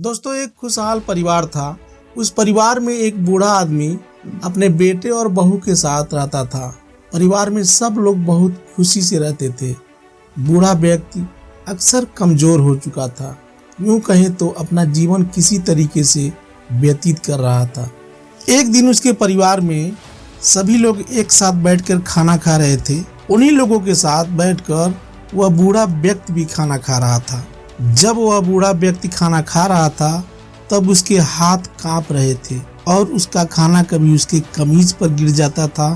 दोस्तों, एक खुशहाल परिवार था। उस परिवार में एक बूढ़ा आदमी अपने बेटे और बहू के साथ रहता था। परिवार में सब लोग बहुत खुशी से रहते थे। बूढ़ा व्यक्ति अक्सर कमजोर हो चुका था, यूं कहें तो अपना जीवन किसी तरीके से व्यतीत कर रहा था। एक दिन उसके परिवार में सभी लोग एक साथ बैठकर खाना खा रहे थे। उन्हीं लोगों के साथ बैठकर वह बूढ़ा व्यक्ति भी खाना खा रहा था। जब वह बूढ़ा व्यक्ति खाना खा रहा था तब उसके हाथ कांप रहे थे और उसका खाना कभी उसके कमीज पर गिर जाता था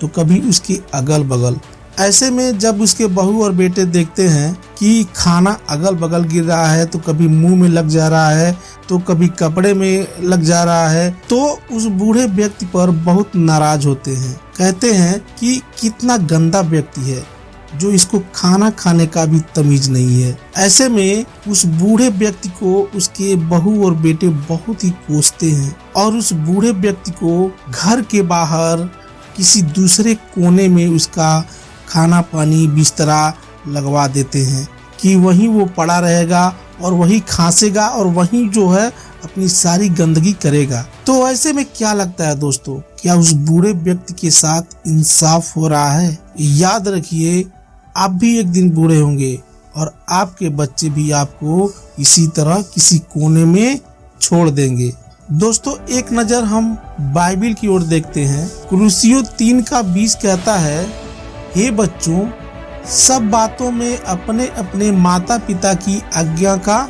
तो कभी उसके अगल बगल। ऐसे में जब उसके बहू और बेटे देखते हैं कि खाना अगल बगल गिर रहा है, तो कभी मुंह में लग जा रहा है, तो कभी कपड़े में लग जा रहा है, तो उस बूढ़े व्यक्ति पर बहुत नाराज होते हैं। कहते हैं कि कितना गंदा व्यक्ति है जो इसको खाना खाने का भी तमीज नहीं है। ऐसे में उस बूढ़े व्यक्ति को उसके बहू और बेटे बहुत ही कोसते हैं और उस बूढ़े व्यक्ति को घर के बाहर किसी दूसरे कोने में उसका खाना पानी बिस्तरा लगवा देते हैं कि वहीं वो पड़ा रहेगा और वही खांसेगा और वहीं जो है अपनी सारी गंदगी करेगा। तो ऐसे में क्या लगता है दोस्तों, क्या उस बूढ़े व्यक्ति के साथ इंसाफ हो रहा है? याद रखिए, आप भी एक दिन बूढ़े होंगे और आपके बच्चे भी आपको इसी तरह किसी कोने में छोड़ देंगे। दोस्तों, एक नज़र हम बाइबिल की ओर देखते हैं। कुलुस्सियों 3:20 कहता है, हे बच्चों, सब बातों में अपने अपने माता पिता की आज्ञा का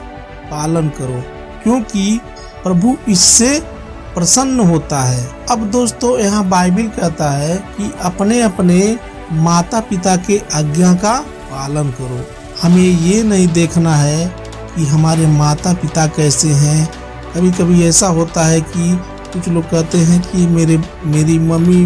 पालन करो, क्योंकि प्रभु इससे प्रसन्न होता है। अब दोस्तों, यहाँ बाइबिल कहता है कि अपने अपने माता पिता के आज्ञा का पालन करो। हमें ये नहीं देखना है कि हमारे माता पिता कैसे हैं। कभी कभी ऐसा होता है कि कुछ लोग कहते हैं कि मेरी मम्मी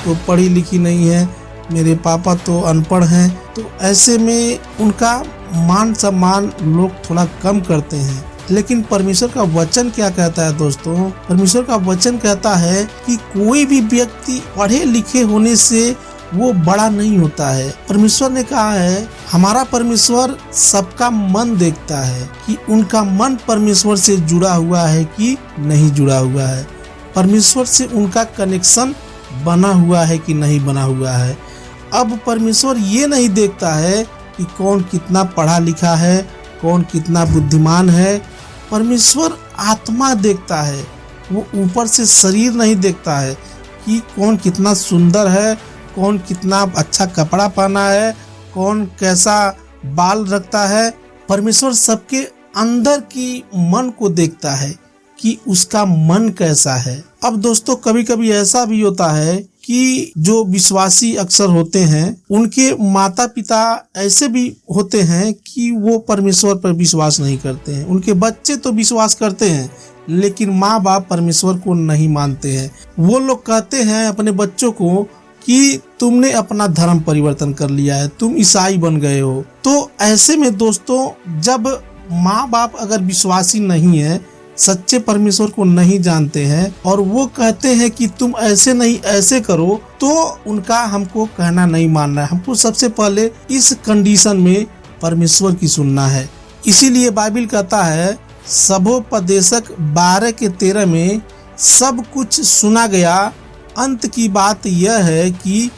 तो पढ़ी लिखी नहीं है, मेरे पापा तो अनपढ़ हैं, तो ऐसे में उनका मान सम्मान लोग थोड़ा कम करते हैं। लेकिन परमेश्वर का वचन क्या कहता है दोस्तों? परमेश्वर का वचन कहता है कि कोई भी व्यक्ति पढ़े लिखे होने से वो बड़ा नहीं होता है। परमेश्वर ने कहा है, हमारा परमेश्वर सबका मन देखता है कि उनका मन परमेश्वर से जुड़ा हुआ है कि नहीं जुड़ा हुआ है, परमेश्वर से उनका कनेक्शन बना हुआ है कि नहीं बना हुआ है। अब परमेश्वर ये नहीं देखता है कि कौन कितना पढ़ा लिखा है, कौन कितना बुद्धिमान है। परमेश्वर आत्मा देखता है, वो ऊपर से शरीर नहीं देखता है कि कौन कितना सुंदर है, कौन कितना अच्छा कपड़ा पहना है, कौन कैसा बाल रखता है। परमेश्वर सबके अंदर की मन को देखता है कि उसका मन कैसा है। अब दोस्तों, कभी कभी ऐसा भी होता है कि जो विश्वासी अक्सर होते हैं, उनके माता पिता ऐसे भी होते हैं कि वो परमेश्वर पर विश्वास नहीं करते हैं। उनके बच्चे तो विश्वास करते हैं, लेकिन माँ बाप परमेश्वर को नहीं मानते हैं। वो लोग कहते हैं अपने बच्चों को कि तुमने अपना धर्म परिवर्तन कर लिया है, तुम ईसाई बन गए हो। तो ऐसे में दोस्तों, जब माँ बाप अगर विश्वासी नहीं है, सच्चे परमेश्वर को नहीं जानते हैं और वो कहते हैं कि तुम ऐसे नहीं ऐसे करो, तो उनका हमको कहना नहीं मानना है। हमको सबसे पहले इस कंडीशन में परमेश्वर की सुनना है। इसीलिए बाइबिल कहता है, सबोपदेशक 12:13 में सब कुछ सुना गया, अंत की बात यह है कि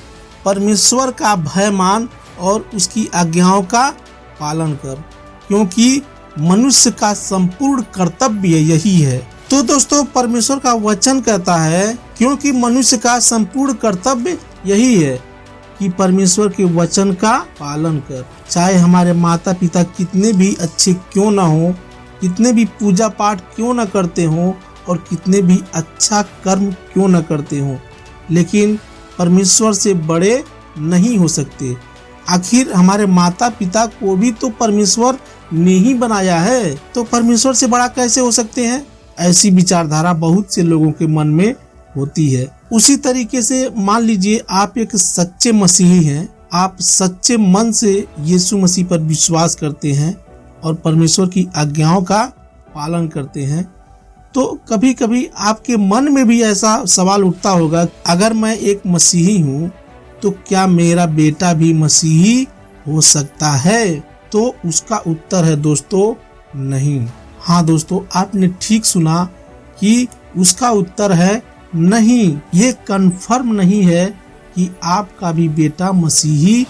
परमेश्वर का भय मान और उसकी आज्ञाओं का पालन कर, क्योंकि मनुष्य का संपूर्ण कर्तव्य यही है। तो दोस्तों, परमेश्वर का वचन कहता है, क्योंकि मनुष्य का संपूर्ण कर्तव्य यही है कि परमेश्वर के वचन का पालन कर। चाहे हमारे माता पिता कितने भी अच्छे क्यों ना हो, कितने भी पूजा पाठ क्यों ना करते हो और कितने भी अच्छा कर्म क्यों ना करते हो, लेकिन परमेश्वर से बड़े नहीं हो सकते। आखिर हमारे माता पिता को भी तो परमेश्वर ने ही बनाया है, तो परमेश्वर से बड़ा कैसे हो सकते हैं? ऐसी विचारधारा बहुत से लोगों के मन में होती है। उसी तरीके से मान लीजिए आप एक सच्चे मसीही हैं, आप सच्चे मन से यीशु मसीह पर विश्वास करते हैं और परमेश्वर की आज्ञाओं का पालन करते हैं, तो कभी कभी आपके मन में भी ऐसा सवाल उठता होगा, अगर मैं एक मसीही हूँ तो क्या मेरा बेटा भी मसीही हो सकता है? तो उसका उत्तर है दोस्तों, नहीं। हाँ दोस्तों, आपने ठीक सुना कि उसका उत्तर है नहीं। ये कंफर्म नहीं है कि आपका भी बेटा मसीही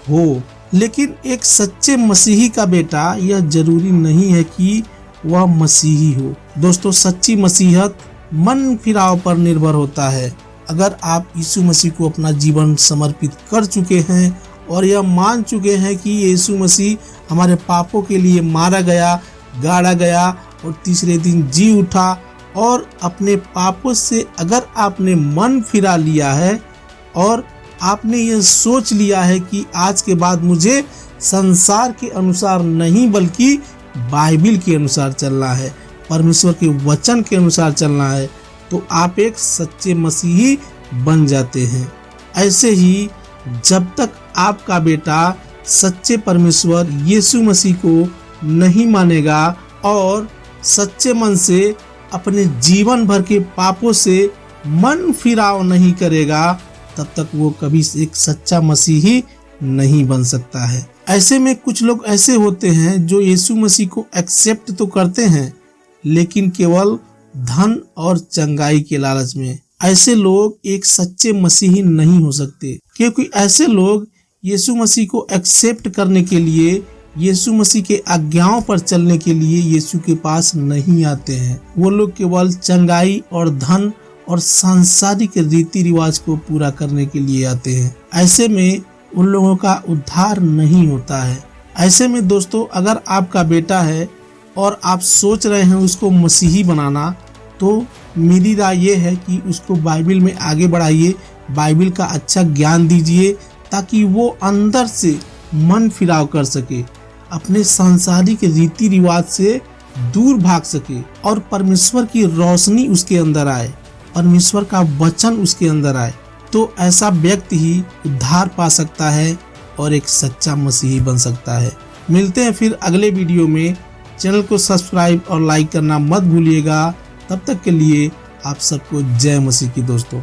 हो, लेकिन एक सच्चे मसीही का बेटा यह जरूरी नहीं है कि वह मसीही हो। दोस्तों, सच्ची मसीहत मन फिराव पर निर्भर होता है। अगर आप यीशु मसीह को अपना जीवन समर्पित कर चुके हैं और यह मान चुके हैं कि यीशु मसीह हमारे पापों के लिए मारा गया, गाड़ा गया और तीसरे दिन जी उठा, और अपने पापों से अगर आपने मन फिरा लिया है और आपने ये सोच लिया है कि आज के बाद मुझे संसार के अनुसार नहीं बल्कि बाइबिल के अनुसार चलना है, परमेश्वर के वचन के अनुसार चलना है, तो आप एक सच्चे मसीही बन जाते हैं। ऐसे ही जब तक आपका बेटा सच्चे परमेश्वर यीशु मसीह को नहीं मानेगा और सच्चे मन से अपने जीवन भर के पापों से मन फिराव नहीं करेगा, तब तक वो कभी एक सच्चा मसीही नहीं बन सकता है। ऐसे में कुछ लोग ऐसे होते हैं जो यीशु मसीह को एक्सेप्ट तो करते हैं, लेकिन केवल धन और चंगाई के लालच में। ऐसे लोग एक सच्चे मसीही नहीं हो सकते, क्योंकि ऐसे लोग यीशु मसीह को एक्सेप्ट करने के लिए, यीशु मसीह के आज्ञाओं पर चलने के लिए यीशु के पास नहीं आते हैं। वो लोग केवल चंगाई और धन और सांसारिक रीति रिवाज को पूरा करने के लिए आते हैं। ऐसे में उन लोगों का उद्धार नहीं होता है। ऐसे में दोस्तों, अगर आपका बेटा है और आप सोच रहे हैं उसको मसीही बनाना, तो मेरी राय ये है कि उसको बाइबिल में आगे बढ़ाइए, बाइबिल का अच्छा ज्ञान दीजिए, ताकि वो अंदर से मन फिराव कर सके, अपने सांसारिक रीति रिवाज से दूर भाग सके और परमेश्वर की रोशनी उसके अंदर आए, परमेश्वर का वचन उसके अंदर आए। तो ऐसा व्यक्ति ही उद्धार पा सकता है और एक सच्चा मसीही बन सकता है। मिलते हैं फिर अगले वीडियो में। चैनल को सब्सक्राइब और लाइक करना मत भूलिएगा। तब तक के लिए आप सबको जय मसीह की दोस्तों।